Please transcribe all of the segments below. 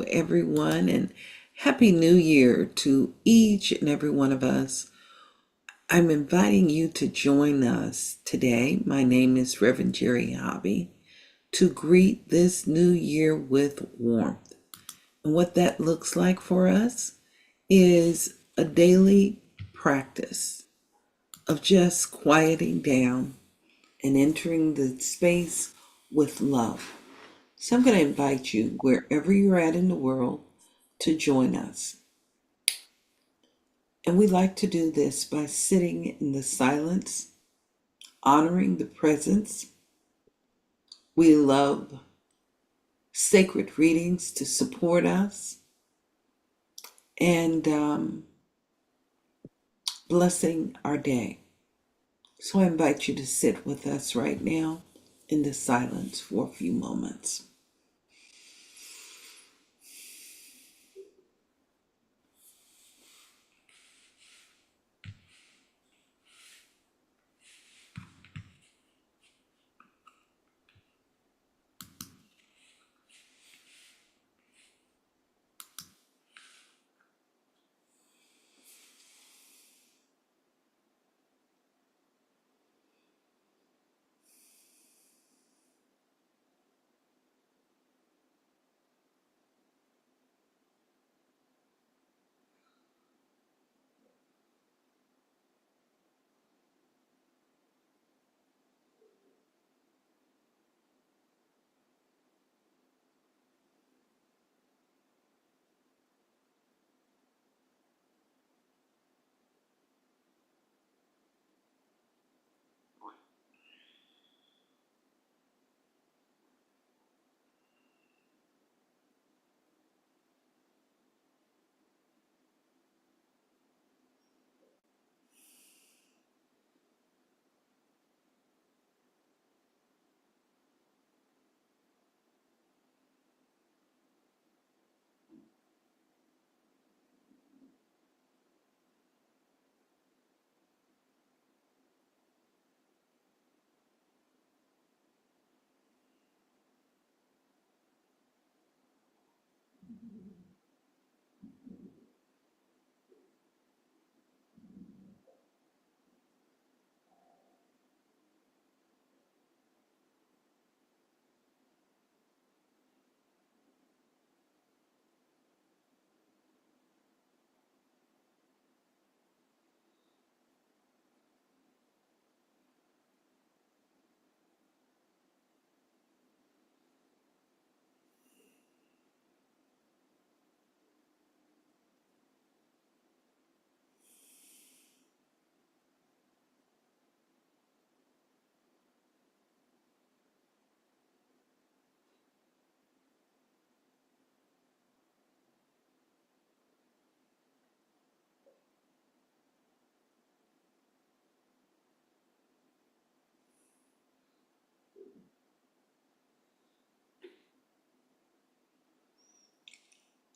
Everyone, and Happy New Year to each and every one of us. I'm inviting you to join us today. My name is Reverend Jerry Hobby to greet this new year with warmth. And what that looks like for us is a daily practice of just quieting down and entering the space with love. So I'm going to invite you, wherever you're at in the world, to join us. And we like to do this by sitting in the silence, honoring the presence. We love sacred readings to support us and blessing our day. So I invite you to sit with us right now in the silence for a few moments.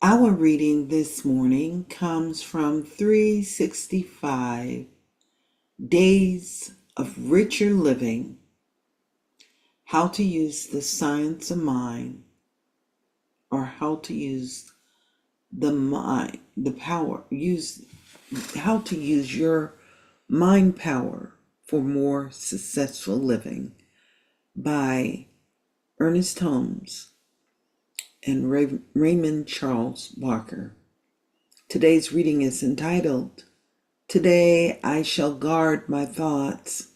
Our reading this morning comes from 365 Days of Richer Living, How to Use the Science of Mind, or How to Use the Mind, the Power, how to use your mind power for more successful living by Ernest Holmes and Raymond Charles Barker. Today's reading is entitled, Today I Shall Guard My Thoughts,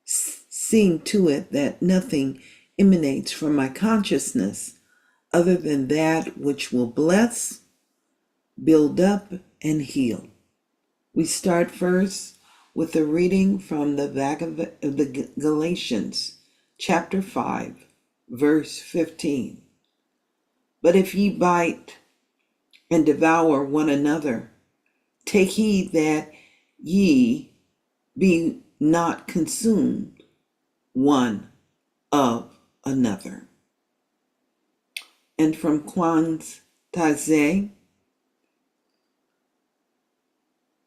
seeing to it that nothing emanates from my consciousness other than that which will bless, build up, and heal. We start first with a reading from the Galatians, chapter 5, verse 15. But if ye bite and devour one another, take heed that ye be not consumed one of another. And from Kwan's Taizé,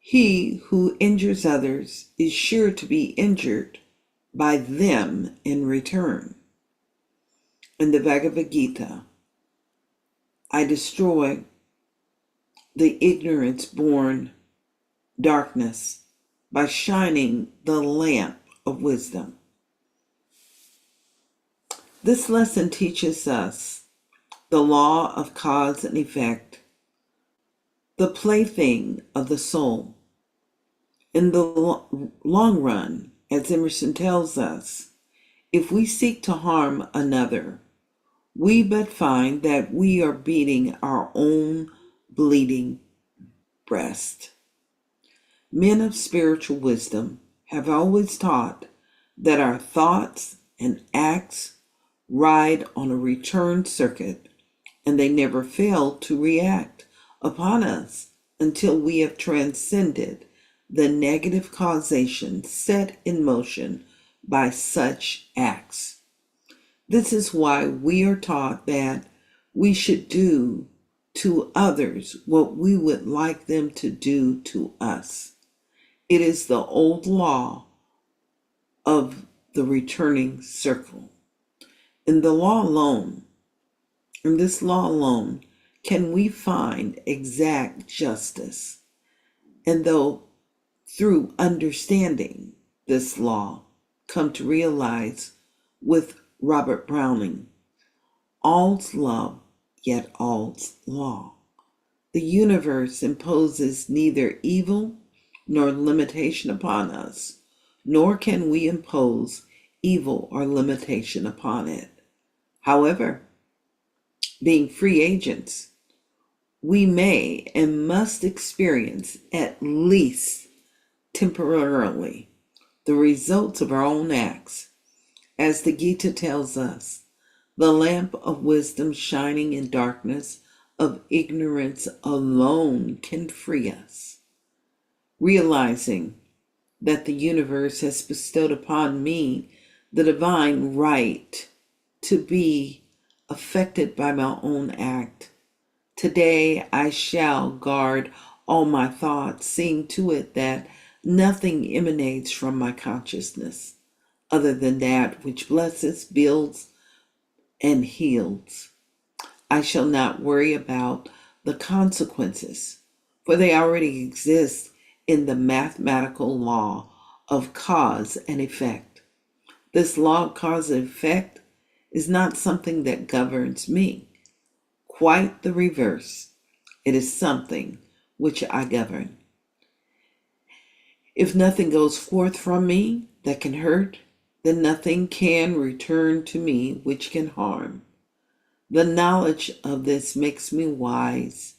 he who injures others is sure to be injured by them in return. In the Bhagavad Gita, I destroy the ignorance born darkness by shining the lamp of wisdom. This lesson teaches us the law of cause and effect, the plaything of the soul. In the long run, as Emerson tells us, if we seek to harm another, we but find that we are beating our own bleeding breast. Men of spiritual wisdom have always taught that our thoughts and acts ride on a return circuit, and they never fail to react upon us until we have transcended the negative causation set in motion by such acts. This is why we are taught that we should do to others what we would like them to do to us. It is the old law of the returning circle. In this law alone, can we find exact justice. And though through understanding this law, come to realize with Robert Browning, all's love, yet all's law. The universe imposes neither evil nor limitation upon us, nor can we impose evil or limitation upon it. However, being free agents, we may and must experience, at least temporarily, the results of our own acts. As the Gita tells us, the lamp of wisdom shining in darkness of ignorance alone can free us. Realizing that the universe has bestowed upon me the divine right to be affected by my own act, today I shall guard all my thoughts, seeing to it that nothing emanates from my consciousness other than that which blesses, builds, and heals. I shall not worry about the consequences, for they already exist in the mathematical law of cause and effect. This law of cause and effect is not something that governs me. Quite the reverse. It is something which I govern. If nothing goes forth from me that can hurt, then nothing can return to me which can harm. The knowledge of this makes me wise.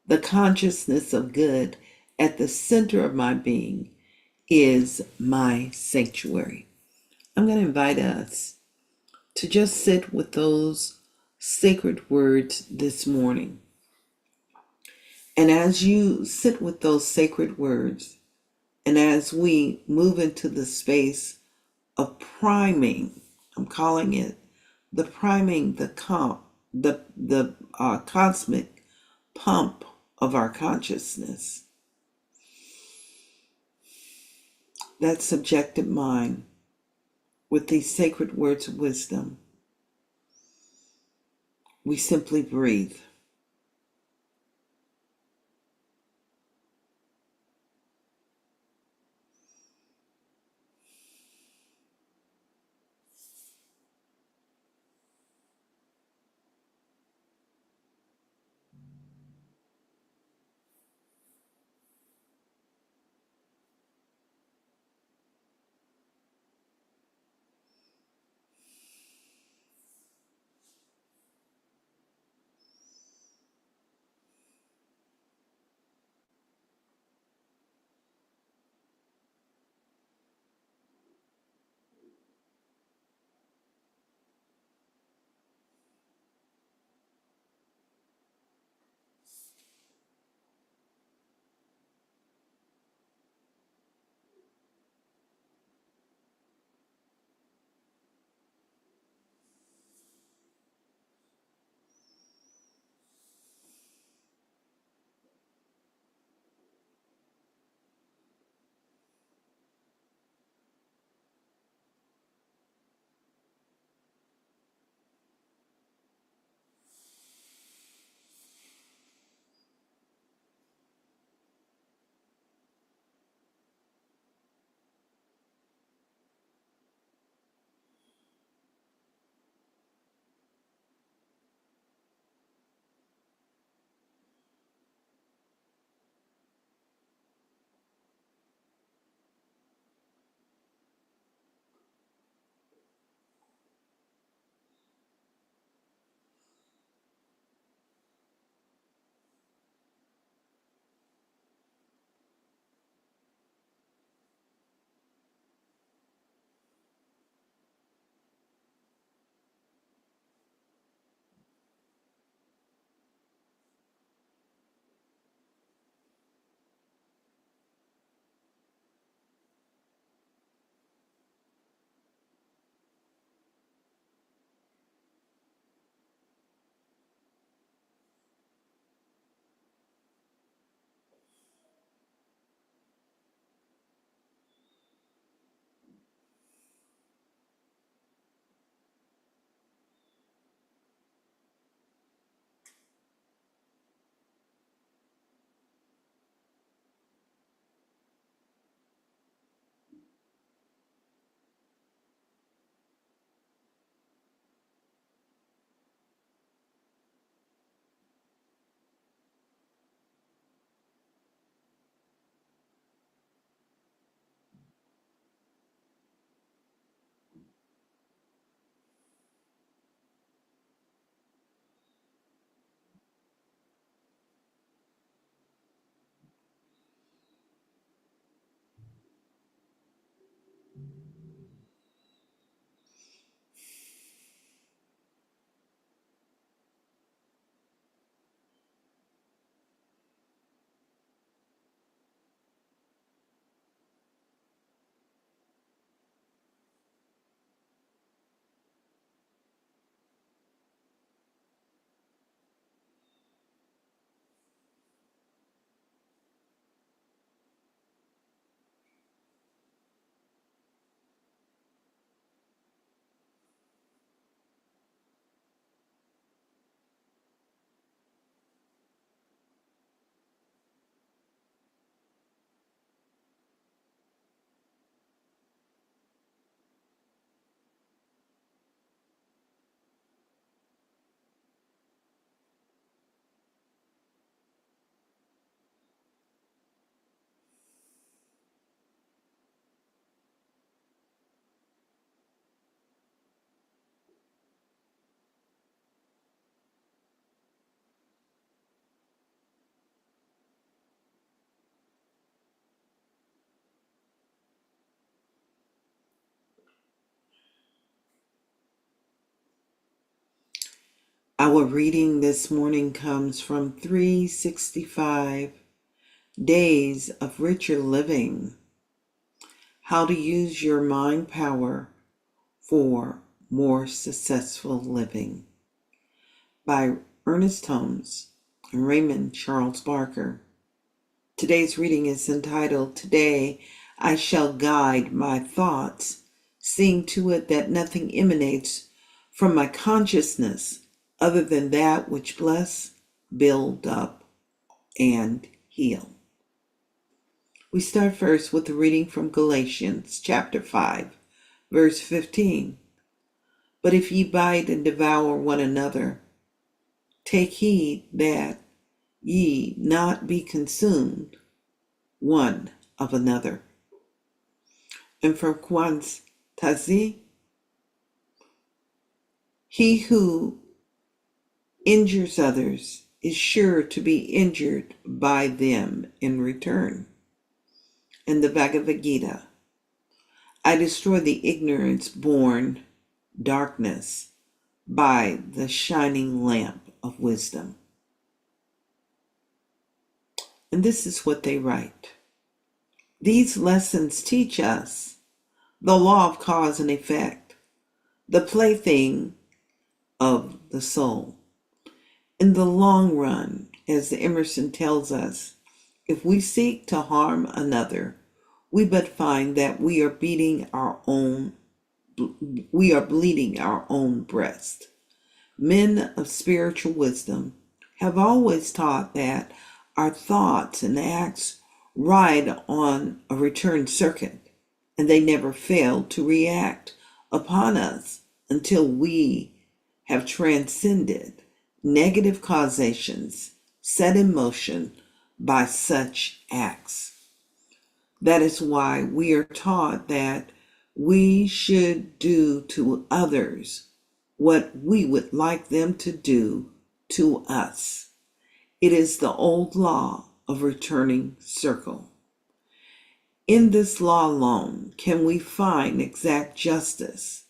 The consciousness of good at the center of my being is my sanctuary. I'm going to invite us to just sit with those sacred words this morning. And as you sit with those sacred words, and as we move into the space of priming, I'm calling it the priming, the cosmic pump of our consciousness, that subjective mind, with these sacred words of wisdom, we simply breathe. Our reading this morning comes from 365 Days of Richer Living. How to Use Your Mind Power for More Successful Living by Ernest Holmes and Raymond Charles Barker. Today's reading is entitled, Today I Shall Guide My Thoughts, seeing to it that nothing emanates from my consciousness other than that which bless, build up, and heal. We start first with the reading from Galatians chapter 5, verse 15. But if ye bite and devour one another, take heed that ye not be consumed one of another. And from Kwan's Tazi, he who injures others is sure to be injured by them in return. In the Bhagavad Gita, I destroy the ignorance born darkness by the shining lamp of wisdom. And this is what they write. These lessons teach us the law of cause and effect, the plaything of the soul. In the long run, as Emerson tells us, if we seek to harm another, we but find that we are bleeding our own breast. Men of spiritual wisdom have always taught that our thoughts and acts ride on a return circuit, and they never fail to react upon us until we have transcended negative causations set in motion by such acts. That is why we are taught that we should do to others what we would like them to do to us. It is the old law of returning circle. In this law alone can we find exact justice,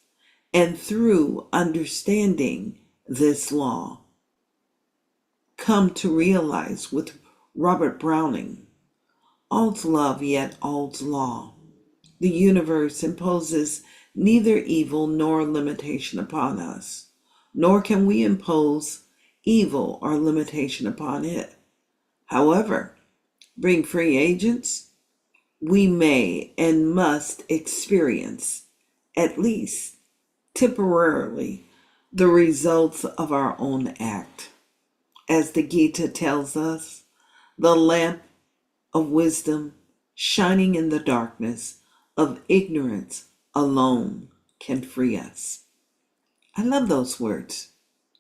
and through understanding this law, come to realize with Robert Browning, all's love yet all's law. The universe imposes neither evil nor limitation upon us, nor can we impose evil or limitation upon it. However, being free agents, we may and must experience, at least temporarily, the results of our own act. As the Gita tells us, the lamp of wisdom shining in the darkness of ignorance alone can free us. I love those words.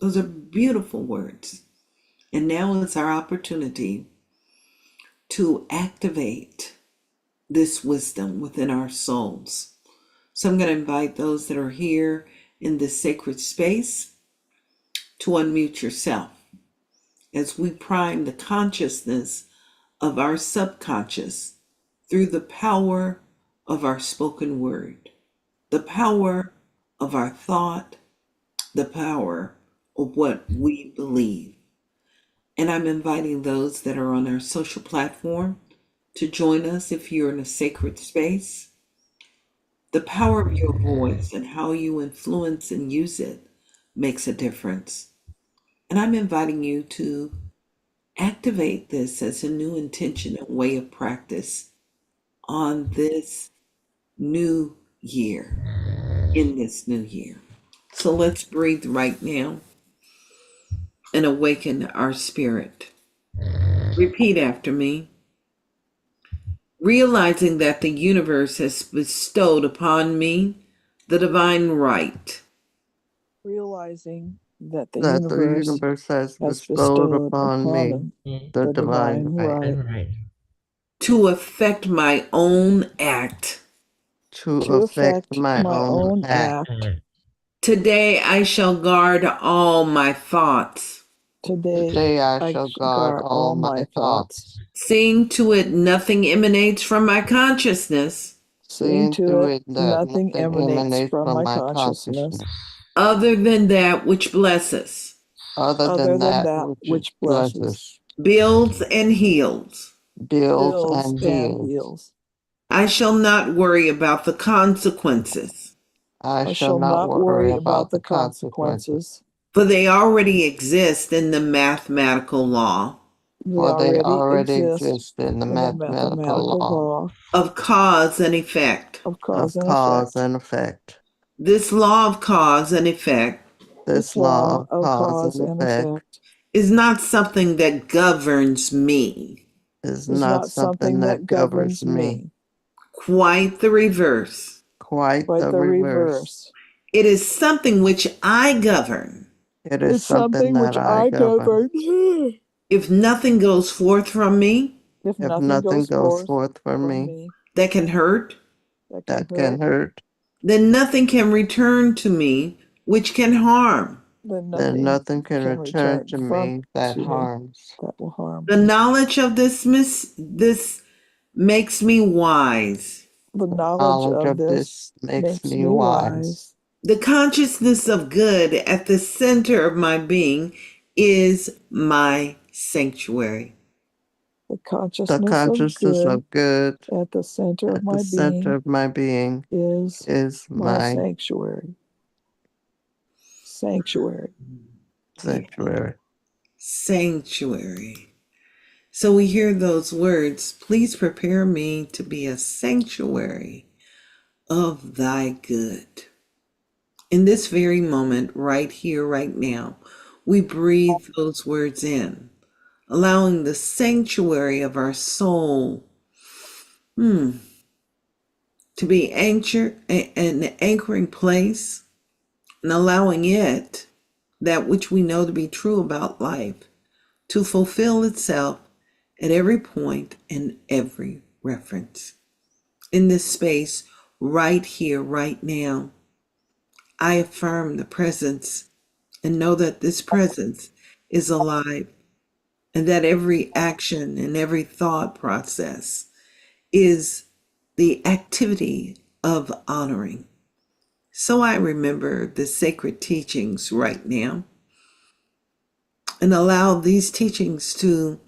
Those are beautiful words. And now is our opportunity to activate this wisdom within our souls. So I'm going to invite those that are here in this sacred space to unmute yourself as we prime the consciousness of our subconscious through the power of our spoken word, the power of our thought, the power of what we believe. And I'm inviting those that are on our social platform to join us if you're in a sacred space. The power of your voice and how you influence and use it makes a difference. And I'm inviting you to activate this as a new intention and way of practice on this new year, in this new year. So let's breathe right now and awaken our spirit. Repeat after me. Realizing that the universe has bestowed upon me the divine right Realizing that the that the universe universe has has bestowed bestowed upon me him the the divine right right to affect my own act. to to affect affect my my own own act. act. Today I shall guard all my thoughts, Today I I shall guard guard all all my my thoughts, thoughts, seeing to it nothing emanates from my consciousness seeing seeing to to it it that nothing nothing emanates emanates from from my my consciousness consciousness, other than that which blesses, other other than than that that which which blesses, blesses, builds, and heals. builds, builds, and and heals. heals. I shall not worry about the consequences, I I shall shall not not worry worry about about the the consequences, consequences. for they already exist in the mathematical law They for they already already exist exist in the in the mathematical mathematical law law of cause and effect. of cause of and cause effect. and effect. This law of cause and effect This This law law of of cause cause and and effect effect is not something that governs me. is is not not something something that that governs governs me. me. Quite the reverse. Quite Quite the the reverse. reverse. It is something which I govern. It is It's something something that which I I govern. govern. If nothing goes forth from me If If nothing nothing goes goes forth forth from from me, me that can hurt, that can that can hurt, hurt, then nothing can return to me which can harm. then then nothing nothing can can return return to from me that to me harms. that will harm. The knowledge of this makes me wise. The knowledge Knowledge of of this this makes makes me me wise. wise. The consciousness of good at the center of my being is my sanctuary. The The consciousness of consciousness good of good at the center of at the my center being of my being is is my my sanctuary. Sanctuary. Yeah, sanctuary. sanctuary. So we hear those words, please prepare me to be a sanctuary of thy good. In this very moment, right here, right now, we breathe those words in, allowing the sanctuary of our soul to be an anchoring place, and allowing it, that which we know to be true about life, to fulfill itself at every point and every reference. In this space, right here, right now, I affirm the presence and know that this presence is alive, and that every action and every thought process is the activity of honoring. So I remember the sacred teachings right now and allow these teachings to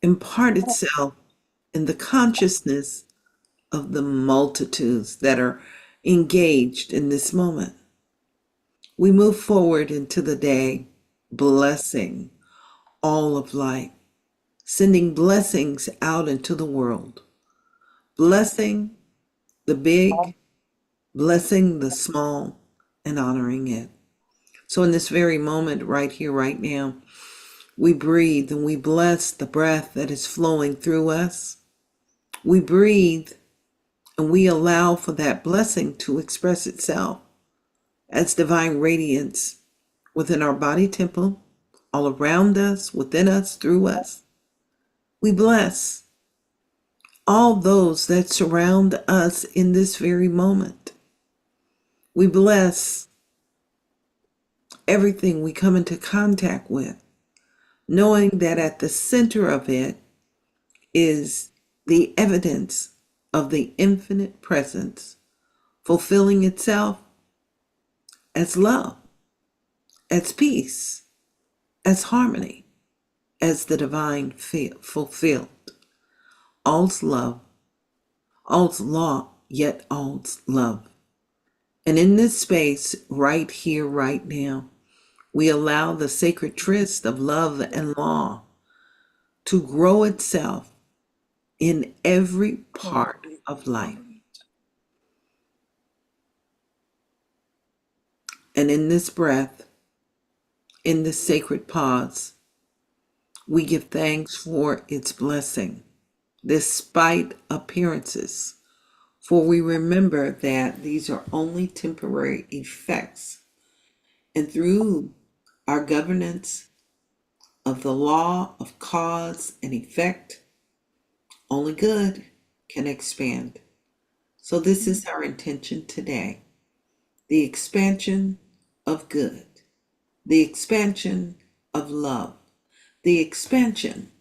impart itself in the consciousness of the multitudes that are engaged in this moment. We move forward into the day, blessing all of life, sending blessings out into the world, blessing the big, blessing the small, and honoring it. So, in this very moment, right here, right now, we breathe and we bless the breath that is flowing through us. We breathe and we allow for that blessing to express itself as divine radiance within our body temple, all around us, within us, through us. We bless all those that surround us in this very moment. We bless everything we come into contact with, knowing that at the center of it is the evidence of the infinite presence fulfilling itself as love, as peace, as harmony, as the divine fulfilled. All's love, all's law, yet all's love. And in this space, right here, right now, we allow the sacred tryst of love and law to grow itself in every part of life. And in this breath, in this sacred pause, we give thanks for its blessing, despite appearances. For we remember that these are only temporary effects. And through our governance of the law of cause and effect, only good can expand. So, this is our intention today, the expansion of good, the expansion of love, the expansion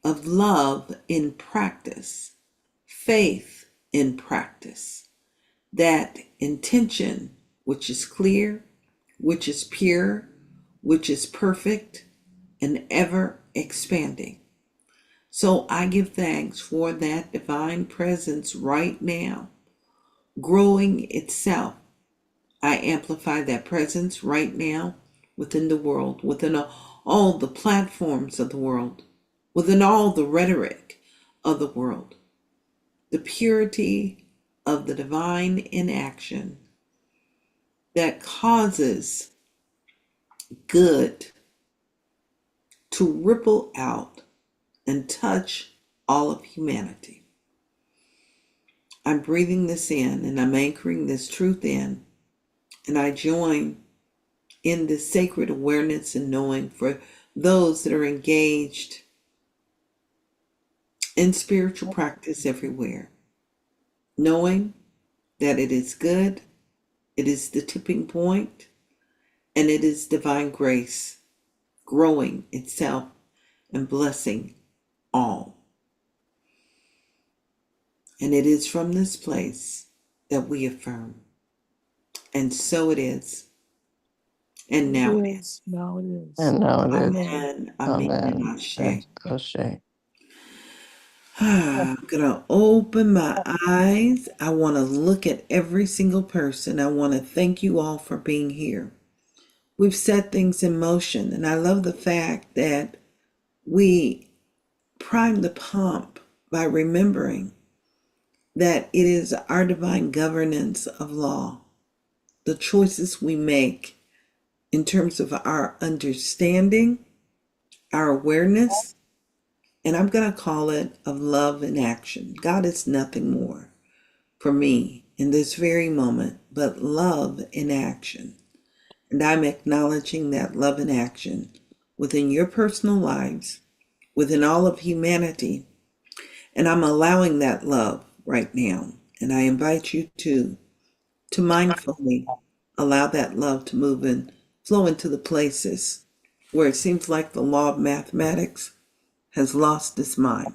of love in practice, faith in practice, that intention which is clear, which is pure, which is perfect and ever expanding. So I give thanks for that divine presence right now, growing itself. I amplify that presence right now within the world, within all the platforms of the world, within all the rhetoric of the world. The purity of the divine in action that causes good to ripple out and touch all of humanity. I'm breathing this in and I'm anchoring this truth in, and I join in this sacred awareness and knowing for those that are engaged in spiritual practice everywhere, knowing that it is good, it is the tipping point, and it is divine grace growing itself and blessing all. And it is from this place that we affirm. And so it is. And now it is. Now it is. And now it is. Amen. Amen. Amen. Ashe. And Ashe. I'm gonna open my eyes. I want to look at every single person. I want to thank you all for being here. We've set things in motion, and I love the fact that we prime the pump by remembering that it is our divine governance of law, the choices we make in terms of our understanding, our awareness, and I'm going to call it of love in action. God is nothing more for me in this very moment but love in action. And I'm acknowledging that love in action within your personal lives, within all of humanity. And I'm allowing that love right now. And I invite you to mindfully allow that love to move and flow into the places where it seems like the law of mathematics has lost its mind.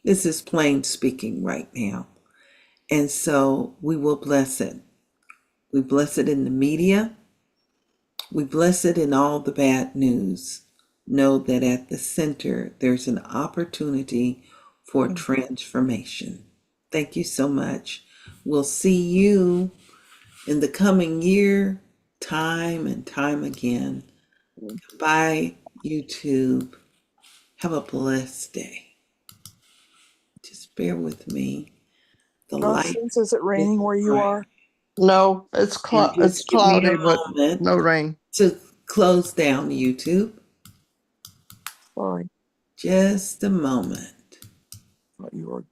This is plain speaking right now. And so we will bless it. We bless it in the media. We bless it in all the bad news. Know that at the center, there's an opportunity for transformation. Thank you so much. We'll see you in the coming year, time and time again. Bye, YouTube. Have a blessed day. Just bear with me. The light Constance, is it is raining where you bright. are? No, it's And it's just give me cloudy, a but moment no rain. to close down YouTube. Sorry, Just a moment. thought you were